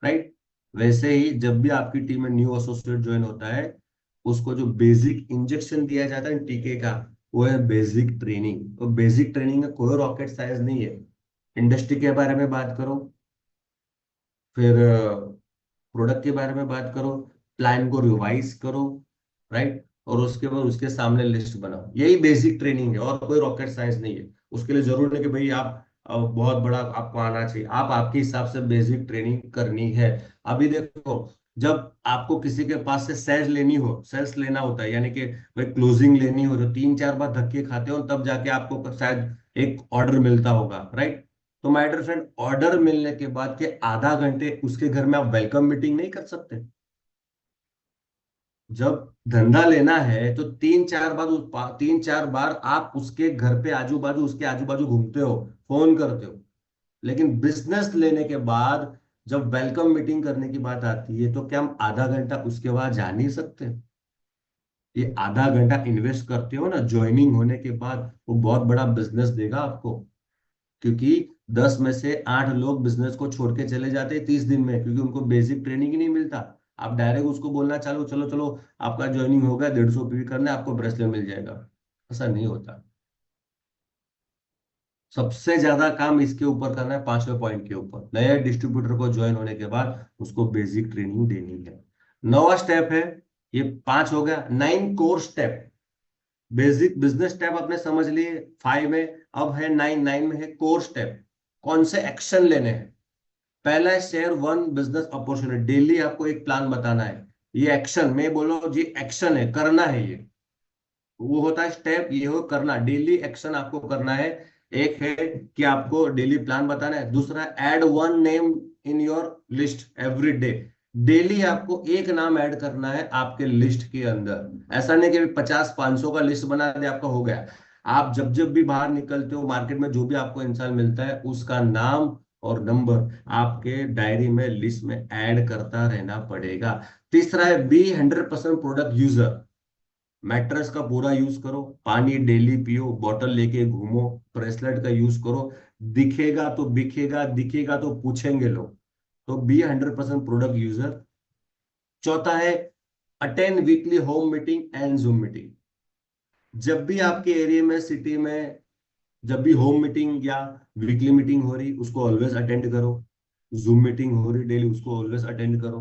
राइट। वैसे ही जब भी आपकी टीम में न्यू एसोसिएट ज्वाइन होता है, उसको जो बेसिक इंजेक्शन दिया जाता है टीके का, वो है बेसिक ट्रेनिंग। तो बेसिक ट्रेनिंग में कोई रॉकेट साइंस नहीं है। इंडस्ट्री के बारे में बात करो, फिर प्रोडक्ट के बारे में बात करो, प्लान को रिवाइज करो, राइट, और उसके बाद उसके सामने लिस्ट बनाओ। यही बेसिक ट्रेनिंग है और कोई रॉकेट साइंस नहीं है। उसके लिए जरूर नहीं कि भाई आप बहुत बड़ा आपको आना चाहिए, आप आपके हिसाब से बेसिक ट्रेनिंग करनी है। अभी देखो, जब आपको किसी के पास से सेल्स लेनी हो, सेल्स लेना होता है, यानी कि भाई क्लोजिंग लेनी हो, जो 3-4 बार धक्के खाते हो तब जाके आपको शायद एक ऑर्डर मिलता होगा, राइट। तो माय डियर फ्रेंड, ऑर्डर मिलने के बाद के आधा घंटे उसके घर में आप वेलकम मीटिंग नहीं कर सकते? जब धंधा लेना है तो 3-4 बार आप उसके घर पे आजू बाजू, उसके आजू बाजू घूमते हो, फोन करते हो। लेकिन बिजनेस लेने के बाद जब वेलकम मीटिंग करने की बात आती है, तो क्या हम आधा घंटा उसके बाद जा नहीं सकते? ये आधा घंटा इन्वेस्ट करते हो ना ज्वाइनिंग होने के बाद, वो बहुत बड़ा बिजनेस देगा आपको। क्योंकि 10 में से 8 लोग बिजनेस को छोड़ के चले जाते हैं 30 दिन में, क्योंकि उनको बेसिक ट्रेनिंग ही नहीं मिलता। आप डायरेक्ट उसको बोलना चालू, चलो चलो आपका ज्वाइनिंग हो गया, 150 पी करना है, आपको ब्रेसलेट मिल जाएगा। ऐसा नहीं होता। सबसे ज्यादा काम इसके ऊपर करना है, 5वें पॉइंट के ऊपर। नए डिस्ट्रीब्यूटर को ज्वाइन होने के बाद उसको बेसिक ट्रेनिंग देनी है। 9वां स्टेप है, ये 5 हो गया। 9 core step. Basic business step आपने समझ लिए 5 में। अब है 9 में है कोर स्टेप। कौन से एक्शन लेने हैं? पहला है share one business opportunity. Daily आपको एक प्लान बताना है। ये एक्शन मैं बोल रहा हूँ जी, एक्शन है, करना है ये। वो होता है स्टेप, ये हो करना, डेली एक्शन आपको करना है। एक है कि आपको डेली प्लान बताना है, दूसरा add one name in your list every day. Daily आपको एक नाम ऐड करना है आपके लिस्ट के अंदर। ऐसा नहीं कि 50-500 का लिस्ट बना दे आपका हो गया। आप जब जब भी बाहर निकलते हो मार्केट में, जो भी आपको इंसान मिलता है उसका नाम और नंबर आपके डायरी में, लिस्ट में ऐड करता रहना पड़ेगा। तीसरा है बी 100% प्रोडक्ट यूजर। मैट्रेस का पूरा यूज करो, पानी डेली पियो, बॉटल लेके घूमो, ब्रेसलेट का यूज करो। दिखेगा तो बिकेगा, दिखेगा तो पूछेंगे लोग। तो बी 100% प्रोडक्ट यूजर। चौथा है attend weekly home meeting and zoom meeting. जब भी आपके एरिया में, सिटी में, जब भी होम मीटिंग या वीकली मीटिंग हो रही, उसको ऑलवेज अटेंड करो। जूम मीटिंग हो रही डेली, उसको ऑलवेज अटेंड करो।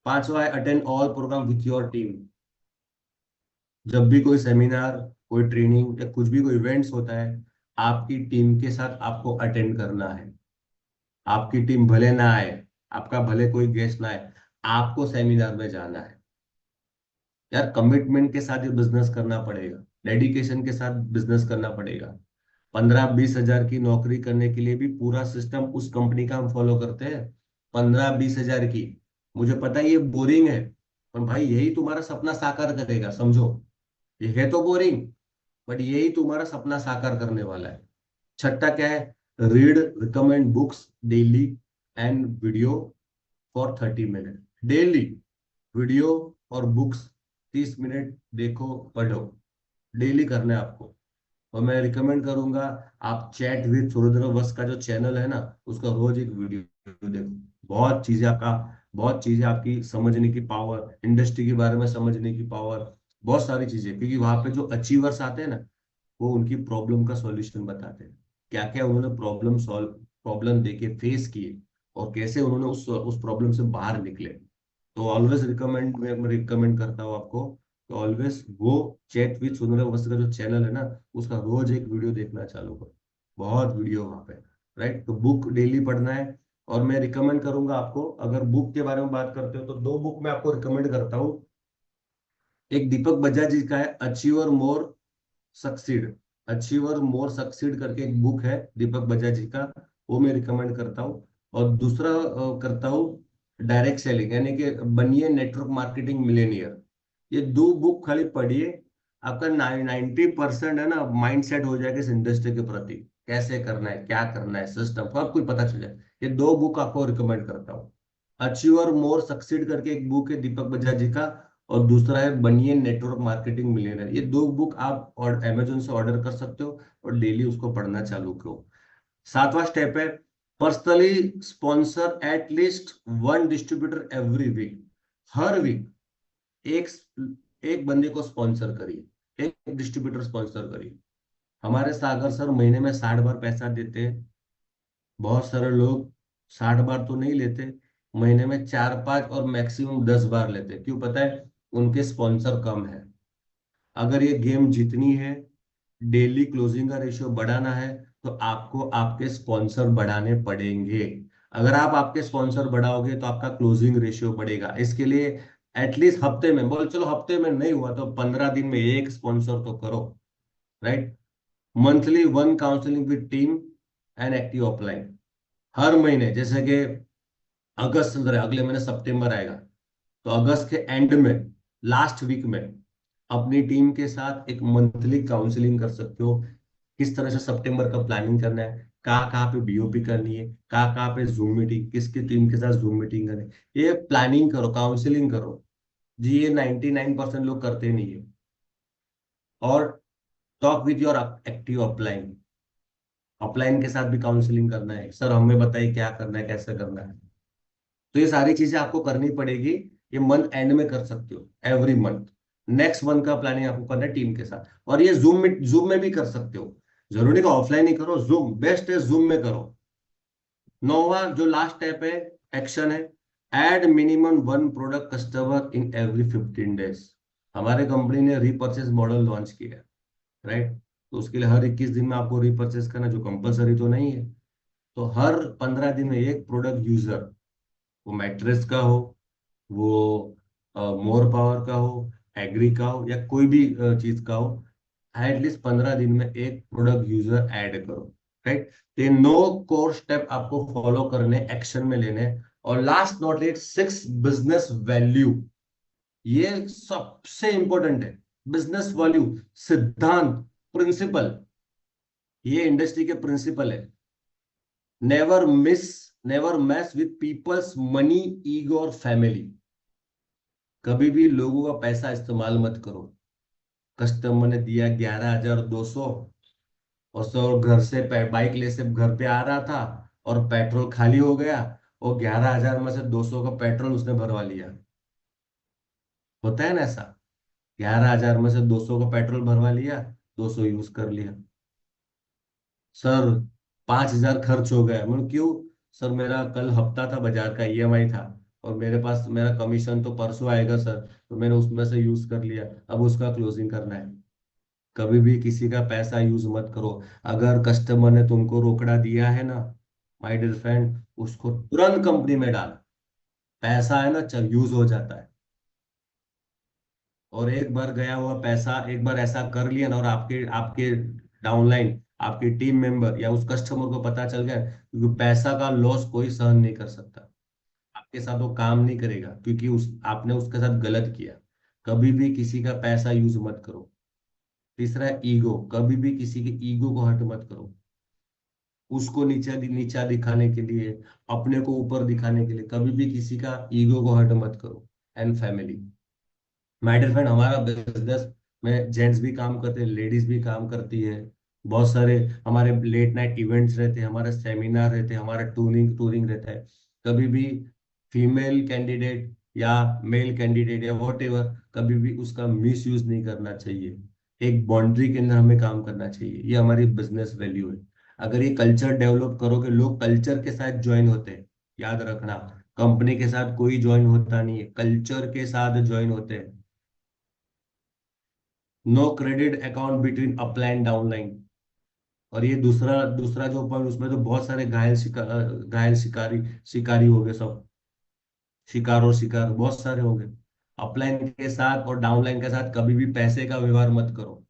पांचवा है attend all programme with your team. जब भी कोई सेमिनार, कोई ट्रेनिंग या कुछ भी कोई इवेंट्स होता है, आपकी टीम के साथ आपको अटेंड करना है। आपकी टीम भले ना आए, आपका भले कोई गेस्ट ना आए, आपको सेमिनार में जाना है। यार कमिटमेंट के साथ ये बिजनेस करना पड़ेगा, डेडिकेशन के साथ बिजनेस करना पड़ेगा। 15-20 हजार की नौकरी करने के लिए भी पूरा सिस्टम उस कंपनी का हम फॉलो करते हैं। 15-20 हजार की, मुझे पता है ये बोरिंग है, पर भाई यही तुम्हारा सपना साकार करेगा, समझो। ये है तो बोरिंग, बट यही तुम्हारा सपना साकार करने वाला है। छठा क्या है? Read recommend books daily and video for 30 minute daily. Video और बुक्स 30 मिनट देखो, पढ़ो। डेली करना है आपको। और मैं रिकमेंड करूंगा, आप चैट विद सुरेंद्र वस्त का जो चैनल है ना, उसका रोज एक वीडियो देखो। बहुत चीजें आपकी समझने की पावर, इंडस्ट्री के बारे में समझने की पावर, बहुत सारी चीजें, क्योंकि वहां पे जो अचीवर्स आते हैं ना, वो उनकी प्रॉब्लम का सॉल्यूशन बताते हैं। क्या क्या उन्होंने प्रॉब्लम देके फेस किए, और कैसे उन्होंने उस प्रॉब्लम से बाहर निकले। तो ऑलवेज रिकमेंड, मैं रिकमेंड करता हूँ आपको, तो ऑलवेज वो चैट विद सुंदर अवस्थी का जो चैनल है ना, उसका रोज एक वीडियो देखना चालू करो। बहुत वीडियो वहां पे, राइट। तो बुक डेली पढ़ना है। और मैं रिकमेंड करूंगा आपको, अगर बुक के बारे में बात करते हो तो 2 बुक मैं आपको रिकमेंड करता हूँ। एक दीपक बजाज जी का है, अचीवर मोर सक्सीड। अचीवर मोर सक्सीड करके एक बुक है दीपक बजाज जी का, वो मैं रिकमेंड करता हूँ। और दूसरा करता हूँ डायरेक्ट सेलिंग, यानी कि बनिए नेटवर्क मार्केटिंग मिलेनियर। ये 2 बुक खाली पढ़िए, आपका 90% है ना माइंड सेट हो जाएगा इस इंडस्ट्री के प्रति। कैसे करना है, क्या करना है, सिस्टम सब कुछ पता चल जाए। ये दो बुक आपको रिकमेंड करता हूँ। अचीवर मोर सक्सीड करके एक बुक है दीपक बजाज जी का, और दूसरा है बनिए नेटवर्क मार्केटिंग मिलियनर। ये दो बुक आप और अमेजोन से ऑर्डर कर सकते हो और डेली उसको पढ़ना चालू करो। सातवां स्टेप है personally sponsor at least one distributor every week. हर वीक एक एक बंदे को स्पॉन्सर करिए, एक डिस्ट्रीब्यूटर स्पॉन्सर करिए। हमारे सागर सर महीने में 60 बार पैसा देते हैं। बहुत सारे लोग 60 बार तो नहीं लेते, महीने में 4 5 और मैक्सिमम 10 बार लेते हैं। क्यों पता है? उनके स्पॉन्सर कम है। अगर ये गेम जीतनी है, डेली क्लोजिंग का रेशियो बढ़ाना है, तो आपको आपके स्पॉन्सर बढ़ाने पड़ेंगे। अगर आप आपके स्पॉन्सर बढ़ाओगे तो आपका क्लोजिंग रेशियो बढ़ेगा। इसके लिए एटलीस्ट हफ्ते में, बोल चलो हफ्ते में नहीं हुआ तो 15 दिन में एक स्पॉन्सर तो करो, right? Monthly one counselling with team and active offline. हर महीने, जैसे कि अगस्त चल रहा है, अगले महीने सितंबर आएगा, तो अगस्त के एंड में, लास्ट वीक में अपनी टीम के साथ एक मंथली काउंसलिंग कर सकते हो। किस तरह से सितंबर का प्लानिंग करना है, कहाँ कहाँ पे बीओपी करनी है, कहाँ कहाँ पे जूम मीटिंग, किसकी टीम के साथ जूम मीटिंग करनी है, ये प्लानिंग करो, काउंसलिंग करो। जी ये 99% लोग करते नहीं है। और talk with your active upline. Upline के साथ भी काउंसलिंग करना है, सर हमें बताइए क्या करना है, कैसे करना है। तो ये सारी चीजें आपको करनी पड़ेगी। ये मंथ एंड में कर सकते हो, एवरी मंथ नेक्स्ट मंथ का प्लानिंग आपको करना है टीम के साथ। और ये जूम में भी कर सकते हो, जरूरी नहीं कि ऑफलाइन ही करो, जूम बेस्ट है, जूम में करो। नौवा जो लास्ट स्टेप है, एक्शन है, add minimum one product customer in every 15 days. हमारे कंपनी ने रीपर्चेस मॉडल लॉन्च किया है, राइट? तो उसके लिए हर 21 दिन में आपको रीपर्चेस करना, जो कंपलसरी तो नहीं है। तो हर 15 दिन में एक प्रोडक्ट यूजर, वो मैट्रेस का हो, वो मोर पावर का हो, एग्री का हो, या कोई भी चीज का हो, एटलीस्ट 15 दिन में एक प्रोडक्ट यूजर ऐड करो, राइट? ये नो कोर स्टेप आपको फॉलो करने, एक्शन में लेने। और last not least, 6 business value. ये सबसे इंपॉर्टेंट है। बिजनेस वैल्यू, सिद्धांत, प्रिंसिपल, ये इंडस्ट्री के प्रिंसिपल है। Never miss, never mess with people's money, ego और फैमिली। कभी भी लोगों का पैसा इस्तेमाल मत करो। कस्टमर ने दिया 11,200, और सर घर से बाइक ले से घर पे आ रहा था और पेट्रोल खाली हो गया, और 11,000 में से 200 का पेट्रोल उसने भरवा लिया। होता है ना ऐसा? 11,000 में से 200 का पेट्रोल भरवा लिया, 200 यूज कर लिया। सर 5,000 खर्च हो गया। मैं क्यों? सर मेरा कल हफ्ता था, बाजार का ईएमआई था, और मेरे पास मेरा कमीशन तो परसों आएगा सर, तो मैंने उसमें से यूज कर लिया, अब उसका क्लोजिंग करना है। कभी भी किसी का पैसा यूज मत करो। अगर कस्टमर ने तुमको रोकड़ा दिया है ना, माय डियर फ्रेंड, उसको तुरंत कंपनी में डाल। पैसा है ना, चल यूज हो जाता है। और एक बार गया हुआ पैसा, एक बार ऐसा कर लिया ना, और आपके आपके डाउनलाइन, आपके टीम मेंबर या उस कस्टमर को पता चल गया, क्योंकि पैसा का लॉस कोई सहन नहीं कर सकता। आपके साथ वो काम नहीं करेगा, क्योंकि उस आपने उसके साथ गलत किया। कभी भी किसी का पैसा यूज मत करो। तीसरा है ईगो। कभी भी किसी के ईगो को हर्ट मत करो। उसको नीचा दिखाने के लिए, अपने को ऊपर दिखाने के लिए कभी भी किसी का ईगो को हर्ट मत करो। And family, my dear friend, हमारा बिजनेस में जेंट्स भी काम करते हैं, लेडीज भी काम करती है। बहुत सारे हमारे लेट नाइट इवेंट्स रहते हैं, हमारे सेमिनार रहते हैं, हमारा टूरिंग टूरिंग रहता है। कभी भी फीमेल कैंडिडेट या मेल कैंडिडेट या वॉट एवर, कभी भी उसका मिस यूज नहीं करना चाहिए। एक बाउंड्री के अंदर हमें काम करना चाहिए। ये हमारी बिजनेस वैल्यू है। अगर ये कल्चर डेवलप करोगे, लोग कल्चर के साथ ज्वाइन होते हैं। याद रखना, कंपनी के साथ कोई ज्वाइन होता नहीं है, कल्चर के साथ ज्वाइन होते हैं। No credit account between upline downline. और ये दूसरा दूसरा जो पॉइंट, उसमें तो बहुत सारे घायल शिकारी शिकारी हो गए सब। शिकार और शिकार बहुत सारे हो गए। अपलाइन के साथ और डाउनलाइन के साथ कभी भी पैसे का व्यवहार मत करो।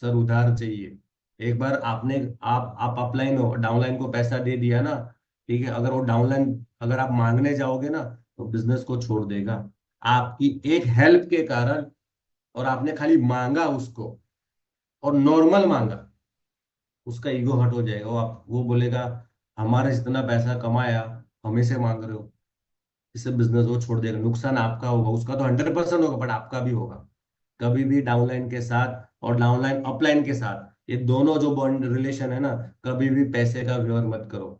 सर उधार चाहिए। एक बार आपने, आप अपलाइन हो, डाउनलाइन को पैसा दे दिया ना, ठीक है, अगर वो डाउनलाइन, अगर आप मांगने जाओगे ना, तो बिजनेस को छोड़ देगा। आपकी एक हेल्प के कारण, और आपने खाली मांगा उसको, और नॉर्मल मांगा, उसका ईगो हट हो जाएगा। वो बोलेगा हमारे जितना पैसा कमाया हमें से मांग रहे हो। इससे बिजनेस वो छोड़ देगा। नुकसान आपका होगा, उसका तो 100% होगा, बट आपका भी होगा। कभी भी डाउनलाइन के साथ और डाउनलाइन अपलाइन के साथ, ये दोनों जो बॉन्ड रिलेशन है ना, कभी भी पैसे का व्यवहार मत करो।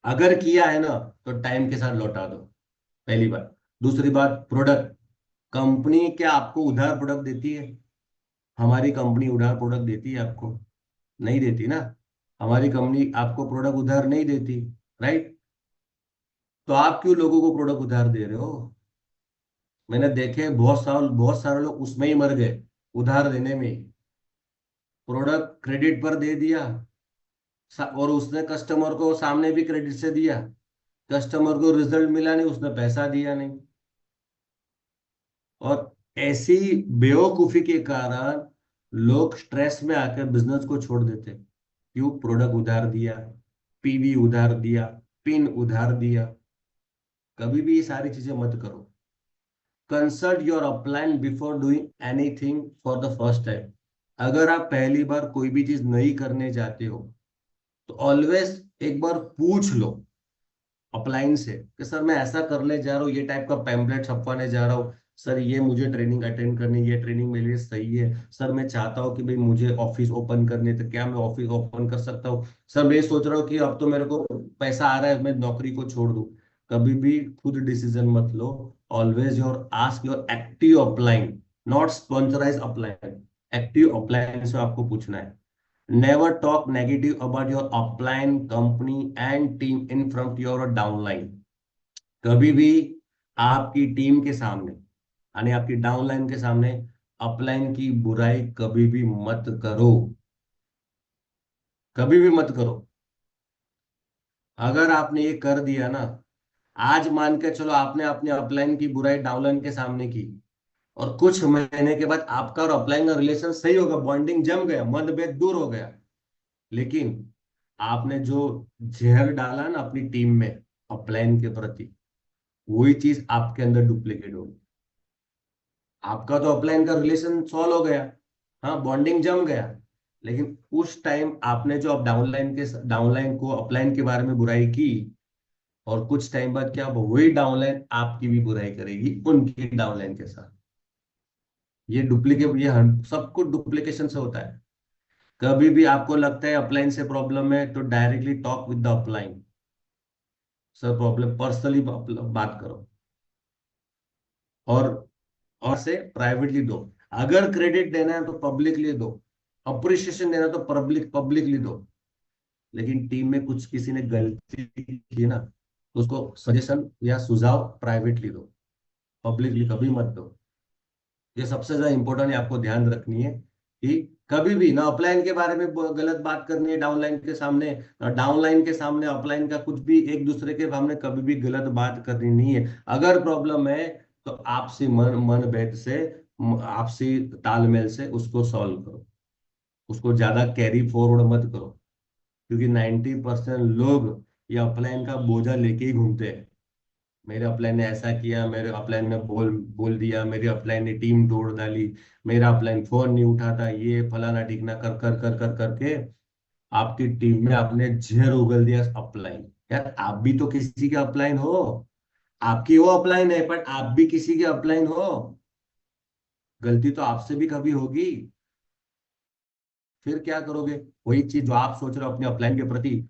अगर किया है ना तो टाइम के साथ लौटा दो, पहली बात। दूसरी बात, प्रोडक्ट। कंपनी क्या आपको उधार प्रोडक्ट देती है? हमारी कंपनी उधार प्रोडक्ट देती है आपको? नहीं देती ना। हमारी कंपनी आपको प्रोडक्ट उधार नहीं देती, राइट? तो आप क्यों लोगों को प्रोडक्ट उधार दे रहे हो? मैंने देखे बहुत सारे लोग उसमें ही मर गए, उधार देने में ही। प्रोडक्ट क्रेडिट पर दे दिया, और उसने कस्टमर को सामने भी क्रेडिट से दिया। कस्टमर को रिजल्ट मिला नहीं, उसने पैसा दिया नहीं। और ऐसी बेवकूफी के कारण लोग स्ट्रेस में आकर बिजनेस को छोड़ देते। क्यों? प्रोडक्ट उधार दिया, पीवी उधार दिया, पिन उधार दिया। कभी भी ये सारी चीजें मत करो। Consult your upline before doing anything for the first time. अगर आप पहली बार कोई भी चीज नहीं करने जाते हो तो ऑलवेज एक बार पूछ लो अपलाइन से कि सर मैं ऐसा करने जा रहा हूँ, ये टाइप का पैम्पलेट छपवाने जा रहा हूँ, सर ये मुझे ट्रेनिंग अटेंड करनी, ये ट्रेनिंग मेरे लिए सही है? सर मैं चाहता हूँ कि भाई मुझे ऑफिस ओपन करने, तो क्या मैं ऑफिस ओपन कर सकता हूँ? सर मैं सोच रहा हूँ कि अब तो मेरे को पैसा आ रहा है, मैं नौकरी को छोड़ दूँ। कभी भी खुद डिसीजन मत लो। Always your ask your active upline, not sponsorize upline. Active upline से आपको पूछना है। Never talk negative about your upline, company and team in front of your downline. कभी भी आपकी टीम के सामने, यानी आपकी डाउनलाइन के सामने, अपलाइन की बुराई कभी भी मत करो। कभी भी मत करो। अगर आपने ये कर दिया ना, आज मान के चलो आपने अपने अपलाइन की बुराई डाउनलाइन के सामने की, और कुछ महीने के बाद आपका और अपलाइन का रिलेशन सही होगा, बॉन्डिंग जम गया, मतभेद दूर हो गया, लेकिन आपने जो जहर डाला ना अपनी टीम में अपलाइन के प्रति, वही चीज आपके अंदर डुप्लीकेट होगी। आपका तो अपलाइन का रिलेशन सॉल्व हो गया, हाँ, बॉन्डिंग जम गया, लेकिन उस टाइम आपने जो अब डाउनलाइन को अपलाइन के बारे में बुराई की, और कुछ टाइम बाद क्या, वही डाउनलाइन आपकी भी बुराई करेगी उनकी डाउनलाइन के साथ। ये डुप्लीकेट, सब कुछ डुप्लीकेशन से होता है। कभी भी आपको लगता है अपलाइन से प्रॉब्लम है तो directly talk with the upline. Sir problem personally बात करो, और से प्राइवेटली दो। अगर क्रेडिट देना है तो पब्लिकली दो, अप्रिशिएशन देना है तो पब्लिकली दो। लेकिन टीम में कुछ किसी ने गलती की ना, तो उसको सजेशन या सुझाव प्राइवेटली दो, पब्लिकली कभी मत दो। ये सबसे ज्यादा इंपॉर्टेंट है, आपको ध्यान रखनी है कि कभी भी ना अपलाइन के बारे में गलत बात करनी है डाउनलाइन के सामने, ना डाउनलाइन के सामने अपलाइन का कुछ भी एक दूसरे के सामने कभी भी गलत बात करनी नहीं है। अगर प्रॉब्लम है तो आपसी मन भेद से, आपसी तालमेल से उसको सॉल्व करो। उसको ज्यादा कैरी फॉरवर्ड मत करो, क्योंकि 90% लोग ये अपलाइन का बोझा लेके ही घूमते हैं। मेरे अपलाइन ने ऐसा किया, मेरे अपलाइन ने बोल बोल दिया, मेरे अपलाइन ने टीम तोड़ डाली, मेरा अपलाइन फोन नहीं उठाता, ये फलाना ढिकना कर कर कर कर करके आपकी टीम में आपने जहर उगल दिया अपलाइन। यार आप भी तो किसी के अपलाइन हो। आपकी वो अपलाइन है, पर आप भी किसी के अपलाइन हो। गलती तो आपसे भी कभी होगी। फिर क्या करोगे? वही चीज जो आप सोच रहे हो अपने अपलाइन के प्रति,